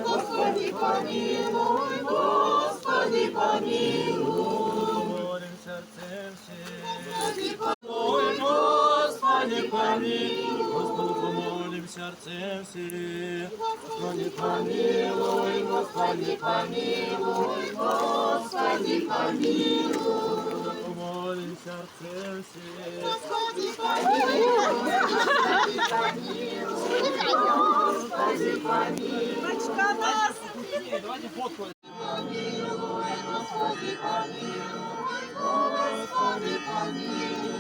Господи, помилуй, Господи, помилуй, Молим серцем всім. Господи, помилуй, Господи, помилуй, Господу помолим серцем всім. Господи, помилуй, Господи, помилуй, Господи, помилуй, Господу помолим серцем всім. Господи, помилуй, Господи, помилуй, Господи, помилуй. Бачка нас! Давайте фотку. Помилуй, Господи, помилуй, Господи, помилуй.